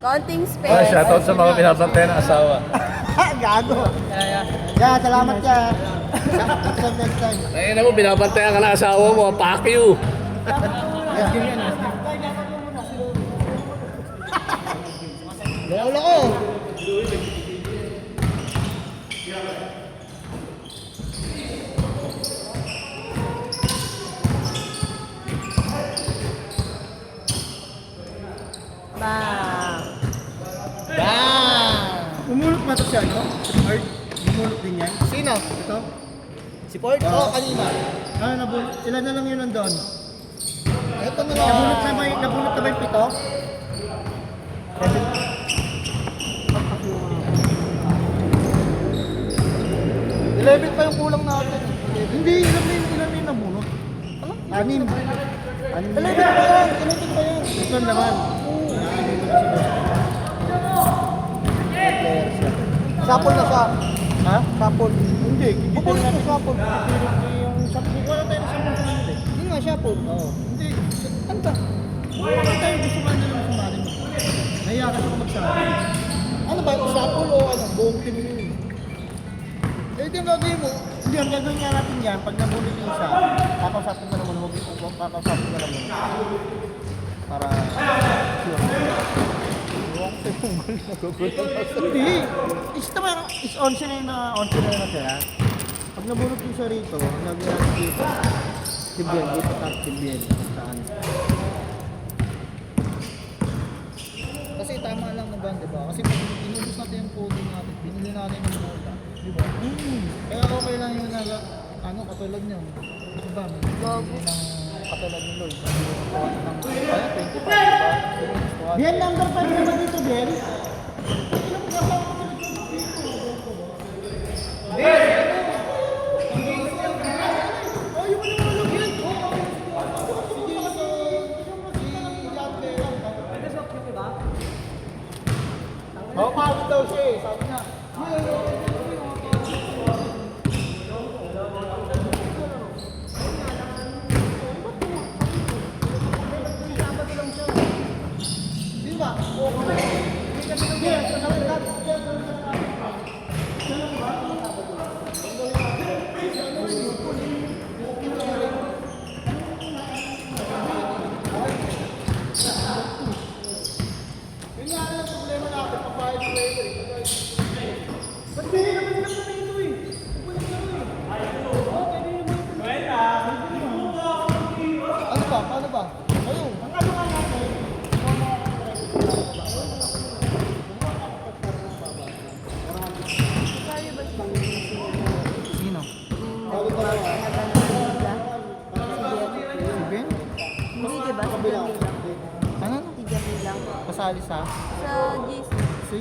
Konting space. Shoutout sa mga binabantay ng asawa. Gago. Yeah, salamat ka. Next time. Ay, mo, binabantayan ka ng asawa mo. Fuck you. Wala ko. Bang! Umulot ba ito siya, no? Or umulot din yan? Sino? Ito? Si Ford? Oo, kanina. Nabulot. Sila na lang yun nandun. Ito na lang. Nabulot na ba yung pito? Level pa yung kulang natin. Hindi, ilan na yung nabulot? Anim. Level pa yan. Level pa yan. Ito naman. Sapol na siya. Ha? Sapol. Hindi. Bubulot na sapol. Yung sapol. Wala tayo na sapol sa kanila. Hindi nga sapol. Oo. Hindi. Ano ba? Wala tayo gusto man nila sumali mo. Nahiya ka siya magsabi. Ano ba? Sapol o ano? Buong team yun. Eh, ito yung gagawin mo. Hindi, ang gagawin nga natin yan. Pag nabulot yung isa, kakausapin ka naman. Huwag yung kakausapin ka naman. Para sure. Hindi. Is on siya na siya. Pag nabulot yung siya rito, nagyan dito. Tibyan, dito at tibyan. Saan? Kasi tama lang naman, di ba? Kasi pag inubos natin yung coding natin, binili natin yung bola. Di ba? Kaya okay lang yung katulad niyo. Di ba? Hindi ng katulad ni Lloyd. Bien, number 5 naman dito, Bien. Pagod daw siya eh, sabi niya. Di ba? Paano ba? Ayun. Ang ano nga natin? Sino? Si Ben? Hindi, diba? Si Jamil lang. Ano? Si Jamil lang. Kasali sa? Sa GC. Si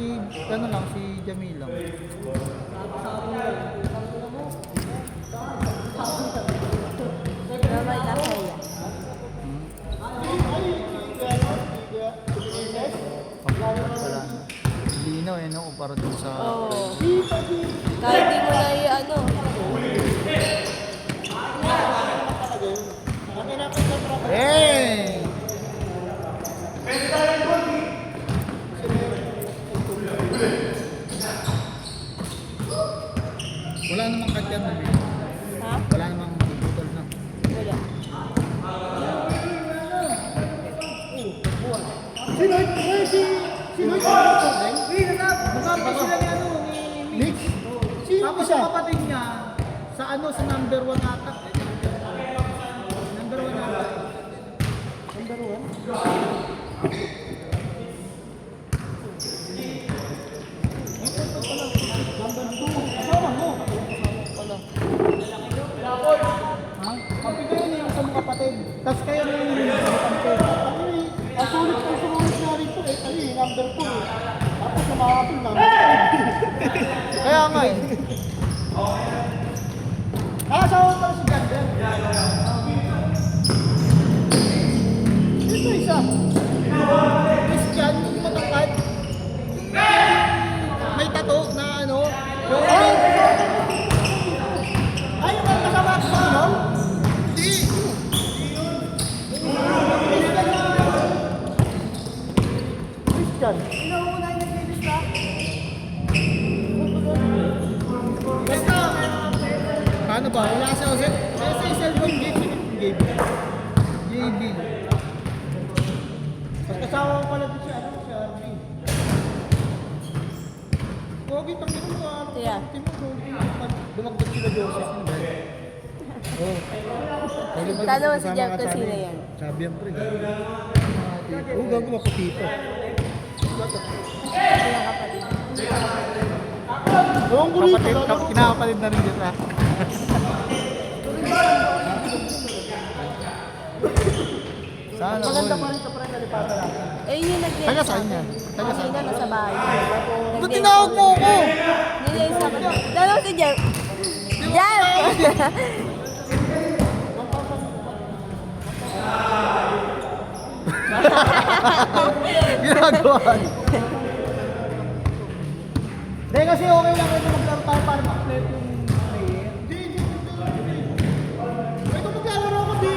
Jamil lang. Naman na kaya. Wala na. Linaw eh, no? Para dun sa... Oo. Kahit di mo na i-ano. Hey! Wala namang kagyan na eh. Ha? Wala namang butol na. Wala. Magkapit sila ni ano, ni Mitch. Tapos sa kapatid niya, sa number 1 ata. Number 1 ata. Number 1? Number 2. Kasama mo. Pala. Ha? Kapit kayo niya sa mga kapatid. Tapos kayo na yung ang sulit ko sumunod na rito eh. Kasi number 2 eh. Tapos sumakapin number 5. Kaya nga eh. Asawa pala si Gander. Ito isa. Christian, matangkad. May tato na ano. Ay, yung kasama ko ano? Hindi. Christian. una yung naglilista. Basta, paano ba? Wala sa Jose. Sa cellphone game, JB. Tapos kasama ko pala din siya, si RB. Pogi, pangin mo, Yeah. dumagdag sila Joseph. Oh. Tanong mo si Jeff kung sino yan. Sabi yan, pre. Oo, gago mapatito. Ewan ko rin. Kinakapalit na rin dito. Sana maganda pa rin sa pre, nalipata lang. Eh, yun yung nag-date Taga sa saan akin. yan? Taga saan? Kanina nasa bahay. Ba't Nag-date tinawag mo kami. ako? Nilinis sa akin. Tanong mo si Jeff. Jeff! Ginagawa. Hindi kasi okay lang ito maglaro tayo para ma-play yung player. Ito maglalaro ko di.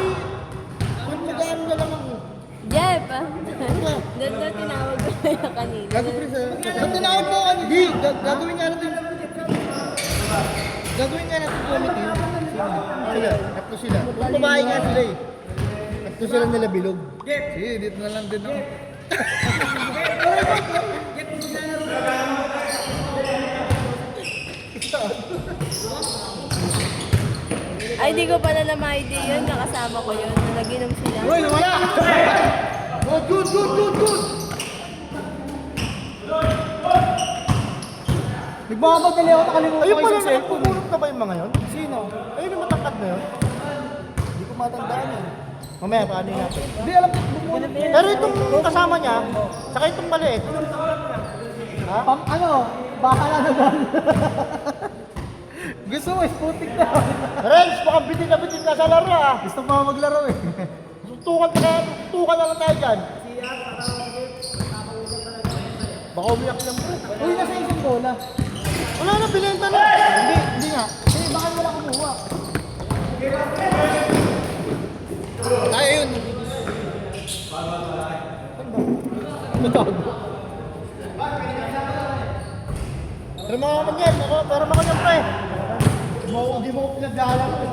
Mag-ano na lang ako. Jeff! Doon na tinawag ko na yung kanina. Sa tinawag mo ano? Di, gagawin nga natin. Gagawin nga natin committee. Sila, tatlo sila. Kung babae nga sila eh. Tatlo sila nila bilog. Sige, dito na lang din ako. Ay, di ko pala na ma-idea yun. Nakasama ko yun. Nag-inom sila. Uy, nawala! Oh, good! Nagmamadali ako, nakalimutan ko yung cellphone. Pumulot na ba yung mga yun? Sino? Ayun yung matangkad na yun? Hindi ko matandaan eh. Mamaya, paano yun natin? Hindi, alam ko, bumulot. Pero itong kasama niya, saka itong maliit. Ha? Ano? Bahala na ba? Gusto mo, isputik na. Renz, baka bitin na sa laro ah. Gusto pa maglaro eh. Tutukan na lang tayo dyan. Baka umiyak lang bro. Uy, nasa isang bola. Wala na, binenta na. Hindi nga. Eh, baka wala kumuha. Ay, ayun. Natago. Pero mga kanyan, pero mga kanyan pre. Hindi mo ko pinagdahalan ko.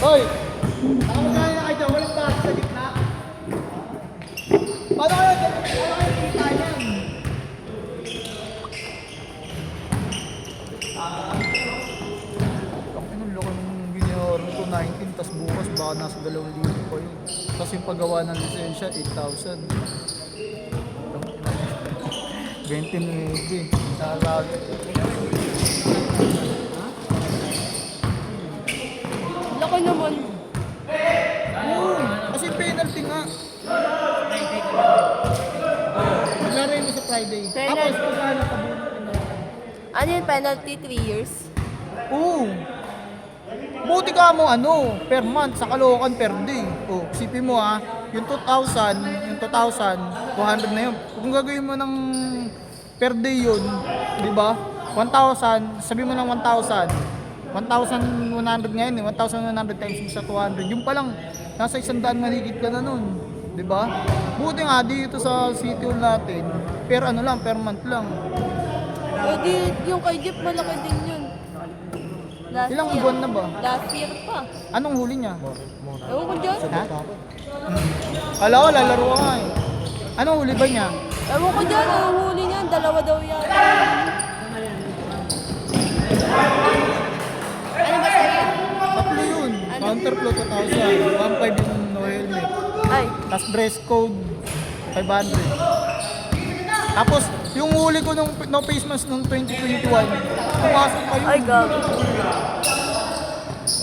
Hoy! Ako magkaya na kayo dyan, walang bahay sa gitna. Paano kayo kita yan? Ang loko nung binayaran ko 19, tas bukas baka nasa 2,000 pa yun. Tapos yung paggawa ng lisensya, 8,000. 29. Nalagi. Laki naman. Oo, kasi penalty nga. Maglaro mo sa Friday. Penalty. Tapos pagkano kabunot na. Ano yung penalty? 3 years? Oo. Buti ka mo per month sa Caloocan per day. Oh, isipin mo yung 2,000, 200 na yun. Kung gagawin mo ng per day yun, di ba? 1,000, sabi mo ng 1,000. 1,100 ngayon eh, 1,100 times mo sa 200. Yung pa lang, nasa 100 maligid ka na nun. Di ba? Buti nga dito sa city hall natin, per month lang. Eh di, yung kay Jeep malaki din yun. Last Ilang year. buwan na ba? Last year pa. Anong huli niya? Ewan ko dyan. Ha? Kala ko, lalaro ka nga eh. Anong huli ba niya? Ewan ko dyan. Ang huli niyan, 2 daw yan. Ano ba sa'yo? Tatlo yun. Counterflow 2,000. 1,500 yung no helmet. Ay, Tapos dress code 500. Tapos yung huli ko nung no face mask nung 2021, pumasok pa yun. ay gago.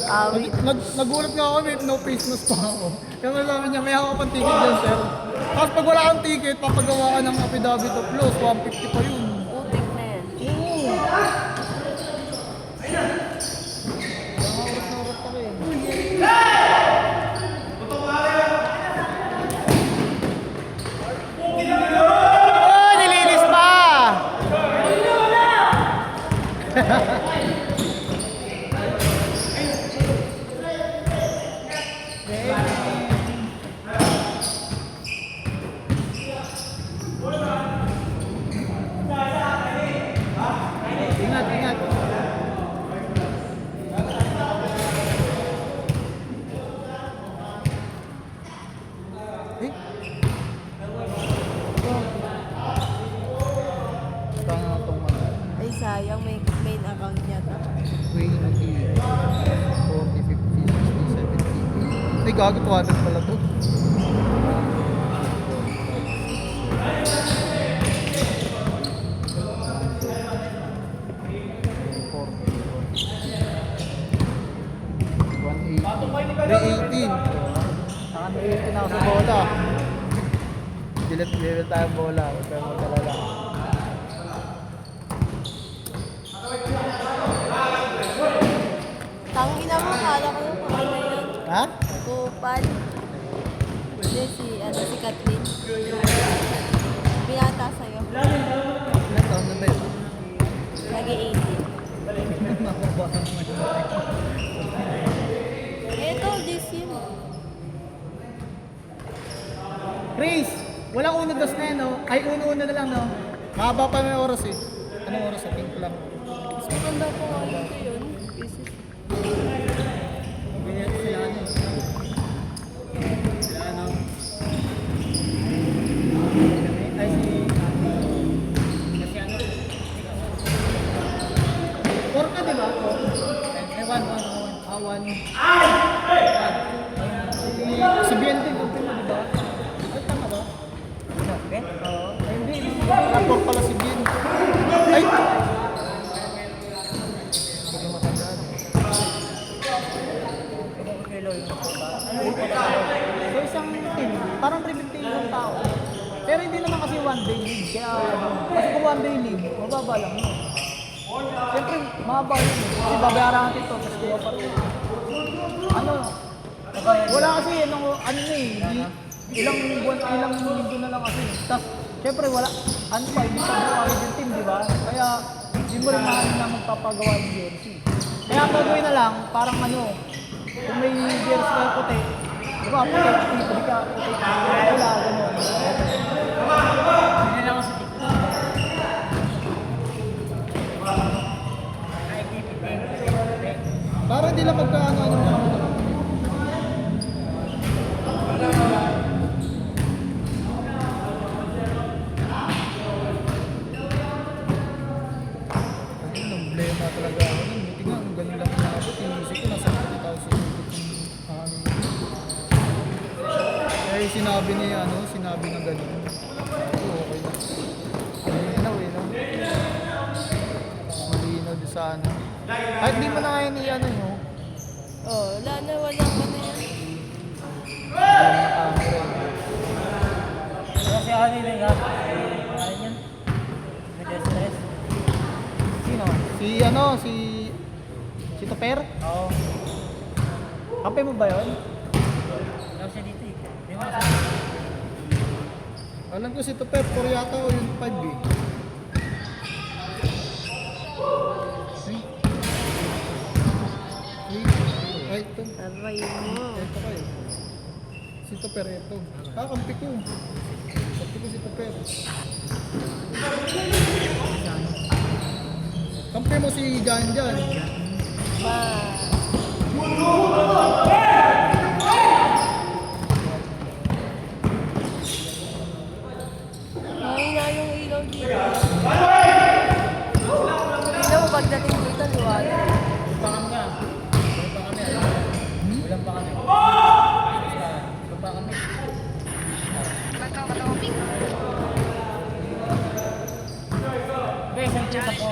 Awit. Nagulat nga ako, may no face mask pa ako. Kaya malaman niya, may hawak pang ticket dyan, sir. Tapos pag wala kang ticket, papagawa ka ng affidavit of loss, 150 pa yun. Putik na yan. Oo. Nangaurot na urot ako eh. Eh? Tanga itong ano. Ay, sayang. May main account niya to. 20, 40, 50, 60, 70. Ay, gago 200 pala to. May 18. Saka may 18 ako sa bola. Dilit tayo bola. Huwag tayo magkalala. Tangina mo, kala ko yung kung ano yun. Ha? Kupal. Hindi, si Kathleen. Binata sa'yo. Ilan taon na ba yun? Nag-18. Ito, this yun. Chris! Walang uno dos na yan, no? Ay, uno-uno na lang, no? Mahaba pa may oras eh. Anong oras? Sa pink lang. Mas maganda po nga dito yun. Pieces. Ganyan sila, ano? Sila, ano? Ay, kasi ano? Four ka, di ba? Four. Eh, one. Si Bien din, okay mo, di ba? Ay, tama ba? Ben? Oo. Ay, hindi. Rapor pala si Bien. Ay! Hindi matandaan. So, isang team, parang rebuilding yung tao. Pero hindi naman kasi one day league. Kaya, kasi kung one day league, mababa lang yun. Siyempre, mababa yun. Kasi babayaran natin ito, tapos kuha pa rin. Ano? Wala kasi, ano na ilang buwan, ilang linggo na lang kasi. Tapos, siyempre, wala, ano pa, hindi pa buwan yung team, di ba? Kaya, hindi mo rin mahalin na magpapagawa ng jersey. Kaya, ang gagawin na lang, parang ano, kung may jersey kayo puti, di ba, puti, ka, puti, wala, gano'n. Hindi lang ako sa para hindi lang magkaano-ano. Problema talaga ako nun. Buti nga, ang ganun lang inabot. Yung music ko, nasa 50,000 eh, sinabi ng ganun. Okay na. Malinaw eh, no? Malinaw doon sa ano. Kahit di mo na ngayon i-ano nyo. Oh, wala na ka na yan. Kasi ano yun nga? Ano yun? Nag-stress. Sino? Si Toper? Oo. Kampe mo ba yun? Alam siya dito eh. Alam ko si Toper, 4 yata o yung 5 eh. Ay, ito. Aray mo. Ito kayo. Si Toper, ito. Kampi ko. Kampi ko si Toper. Kampi mo si Jan. Ma. Mahina yung ilaw dito. Ilaw mo pagdating dito, liwanag. Bakam nga. Walang pa kami. Okay, isang check ako.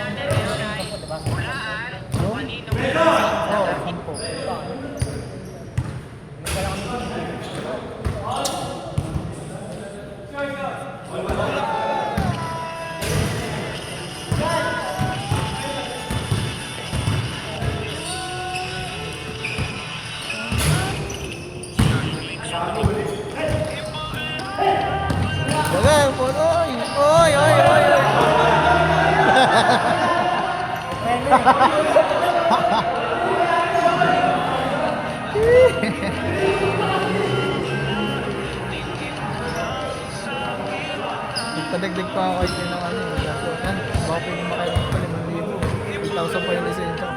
Nagpadagdag pa ako kayo ng ano yung gaso. Yan, baka pwede makailang pa 5,000. 8,000 pa yung lisensya.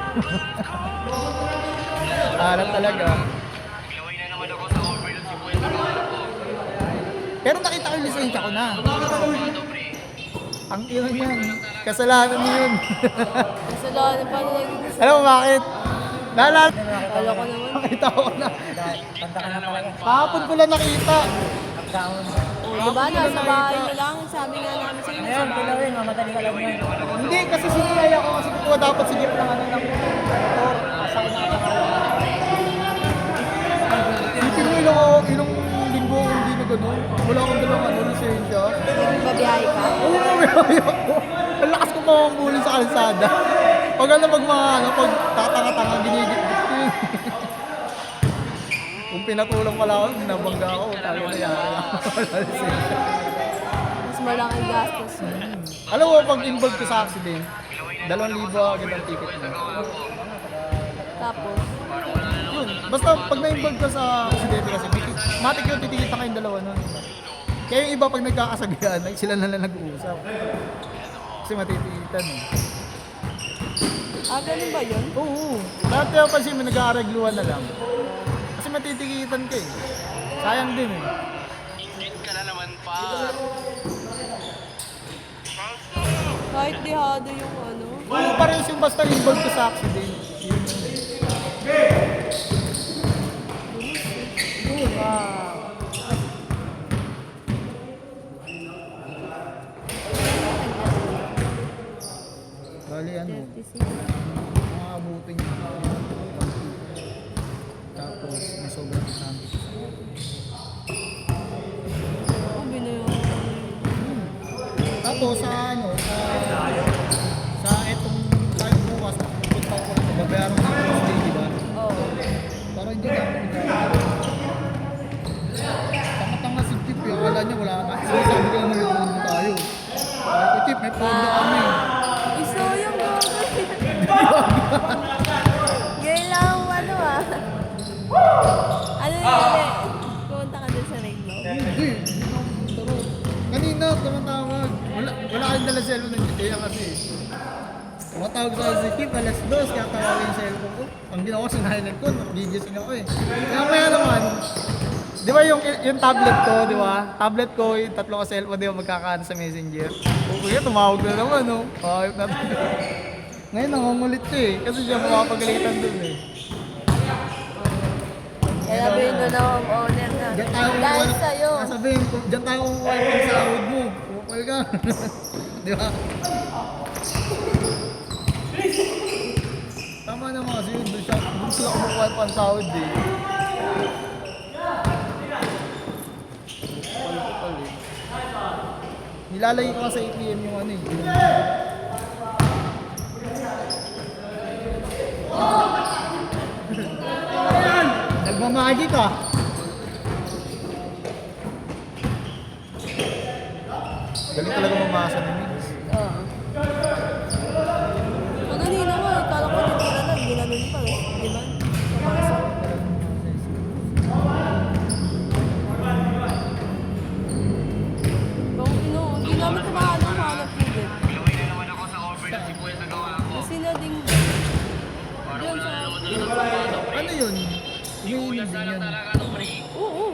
Harap talaga. Pilaway na naman ako sa overload si Puwento. Pero nakita ko yung lisensya ko na. Ang ina niyan. Kasalanan mo yun. Kasalanan pa nila yung gusto. Alam mo bakit? Naalala. Kala ko naman. Nakita ko na. Kahapon ko lang nakita. Diba, nasa bahay na lang. Sabi nga namin sa'yo. Ayan, pinawin, mamadali ka lang yan. Hindi, kasi sinilaya ko kasi kukuha dapat si Jeep ng ano ng motor. Asa ko na Isipin mo ilang linggo hindi na gano'n. Wala akong dalang ano, lisensya. Babiyahe ka. Oo, may ako. Ang lakas ko mamambulin sa kalsada. Pag ano, pag tatanga-tanga, ginigit ko yun. Kung pinatulang pala ako, nabangga ako. Talo na yari ako. Wala lisensya. Mas malaking gastos. Alam mo, pag involved ka sa accident, 2,000 agad ang ticket mo. Tapos, Yun, basta pag na-involved ka sa aksidente kasi, matik yun, titikitan kayong dalawa nun. Kaya yung iba pag nagkakasagaan, ay sila na lang nag-uusap. Kasi matitikitan eh. ganun ba yun? Oo, lahat kaya pa siya may nag-aaregluhan na lang. Kasi matitikitan ka eh. Sayang din eh. Kahit dihado yung ano. Oo, parehas yung basta involved ka sa accident. Yun. Wow. Bali ano, 36. mga abutin yung tapos may sobrang traffic. Oh, binayaran. Tapos sa ano, sa etong tayo bukas, punta ko na babayaran ko ng Tuesday, di ba? Oo. Para hindi na ako tanga-tanga si Tip eh. Akala niya wala ka. Sabi ko naman yung pondo tayo. Sabi ko, Tip, may pondo kami. Iso yung gagawin. Ngayon lang ang ano ah. Ano yun? Pumunta ka dun sa Reglo. Hindi. Taro. Kanina, tumatawag. Wala kayong dala cellphone ng Jaya kasi. Tumatawag sa si Tip, alas 2, kaya tawagin yung cellphone ko. Ang ginawa ko, sinahilin ko, gigising ako eh. Kaya naman, di ba yung tablet ko, di ba? Tablet ko, yung tatlo ka cellphone, di ba magkakaan sa messenger. O kaya tumawag na naman, no? Ayop na. Ngayon, nangungulit ko eh. Kasi siya makapagalitan dun eh. Kaya sabihin doon na ang owner na. Diyan tayo Dahil sa'yo. Sabihin ko, diyan tayo kukuha yung sahod mo. Kupal ka. Di ba? Tama naman kasi yun. Doon sila kumukuha pa ang sahod eh. Kupal eh. Nilalagay ko nga sa ATM yung ano eh. Nagmamagi ka. Galing talaga mamasa ni Mix. Oo. Kanina mo eh. Kala ko nitira lang. Ginanon pa eh. Di ba? Pumasok. Kung hindi namin kumahanap hanap ulit. Kasi na din. Doon sa... Ano yun? Iniinom din yan. Oo.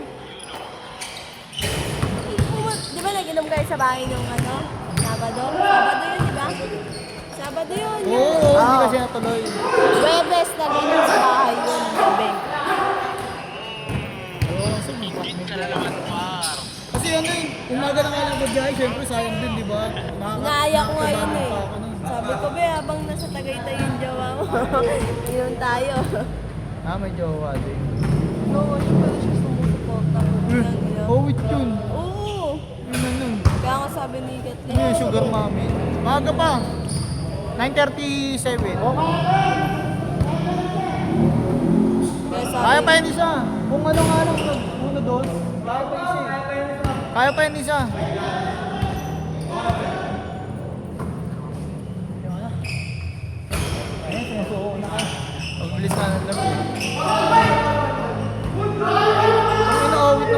Di ba nag-inom kayo sa bahay nung ano? Sabado? Sabado yun, di ba? Sabado yun. Oo, hindi kasi natuloy. Webes nag-inom sa bahay yun. Gabi. Oo, kasi may kasi ano yun, umaga na nga lang magbiyahe, syempre sayang din, di ba? Inaaya ko ngayon eh. pa ako nun. Sabi ko, be, habang nasa Tagaytay yung jowa mo, inom tayo. Ah, may jowa din. No, yun pala siya sumusuporta ko. Oh, with yun. Oo. Yun ano. Kaya nga sabi ni Kathleen. Ano yung sugar mommy? Maaga pa. 9:37. Kaya sabi, Kaya pa yun isa. Kung ano nga lang muna doon, kaya pa isa. Kaya pa yun isa. Ayun, sumusuko na ka. Pagbilis na ng labi.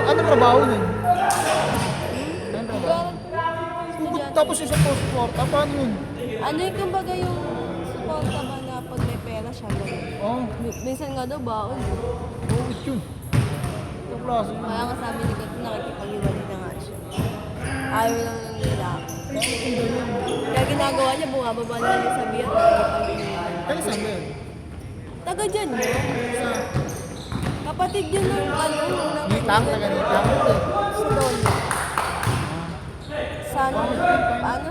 Ano trabaho nun? Ano trabaho? estudyante. Tapos isa po support. Paano yun? Ano yung kumbaga yung suporta ba na pag may pera siya? Ganun. Oh, Minsan nga daw baon. oh, with yun. klase yun. Kaya nga sabi ni Kat, nakikipag-iwalay na nga siya. Ayaw lang ng nila. Kaya ginagawa niya, bumababa na lang yung sabi at nakikipag-iwalay. Kaya saan ba yun? Taga dyan yun. Sa Kapatid yun ng ano, ng Nitang, taga Nitang. sa Dolo.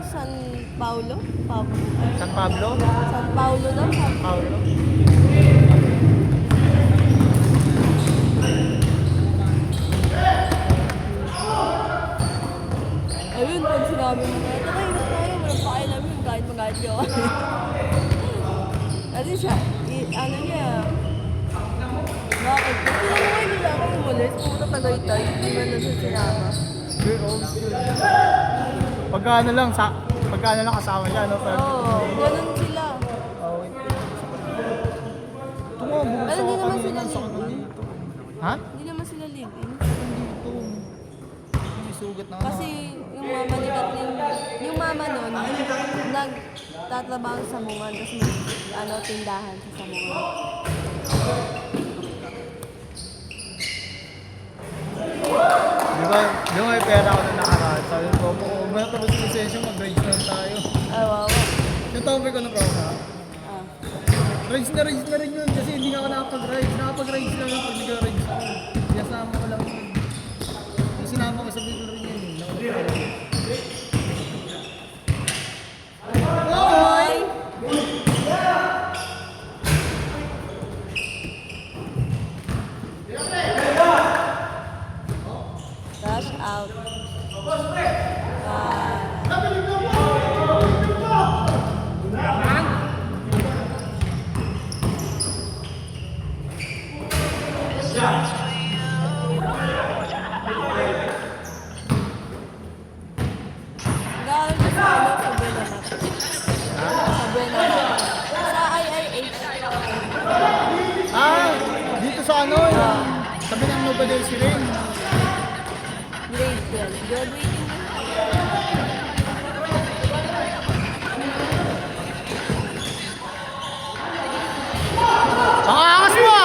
San Paulo? San Pablo? San Paulo daw? Paulo? Ayun, pag sinabi mo na, hirap tayo, walang pakialam yun, kahit magalit ka. Kasi siya, ano niya, bakit? Kung sila mo kayo nila ako umulit, pumunta Tagaytay, hindi man na siya sinama. Pagka ano lang kasama siya, no? Pero, Oo, ganun sila. oh, wait. Ito nga, bumagsak Pero hindi ako naman kanina sila sa live-in. dito. Ha? Hindi naman sila live-in. Dito. May sugat na Kasi yung mama ni Kathleen, yung mama nun, nagtatrabaho sa Samungan, tapos may tindahan sa Samungan. Di ba may pera ako na nakaraan? Sabi ko, huwag mo na tapos yung lisensya, mag-rage na tayo. Ay, wow. Yung topic ko na promo. Ah. Rage na rin yun kasi hindi nga ako nakapag-rage. Nakapag-rage lang yung pag nag-rage ko. Sinasama ko lang yun. Yung sinama ko sa video rin yun. Hoy! Rush out. Gawin ko sa ano, sa Buena Mata. Sa Buena Mata. Sa IIH. Ah! Dito sa ano? Yung sabi ng Nova Del Siren. Grade 12. Graduating na. Ang angas mo!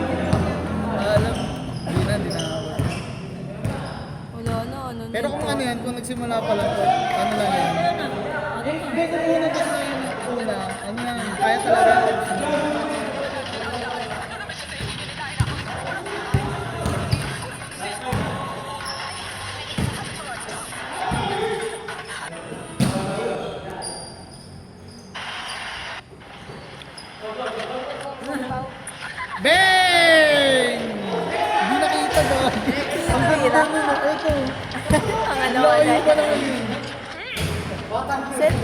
Alam. Hindi na ako. Wala na, ano na. Pero kung ano yan, kung nagsimula pa lang, ano lang yan. Hindi, kung una kasi na yung una, ano yan, kaya talaga. Bang! Hindi nakita ba? Ang ganda mo na ito. Ang ano, Layo pa naman yun. Set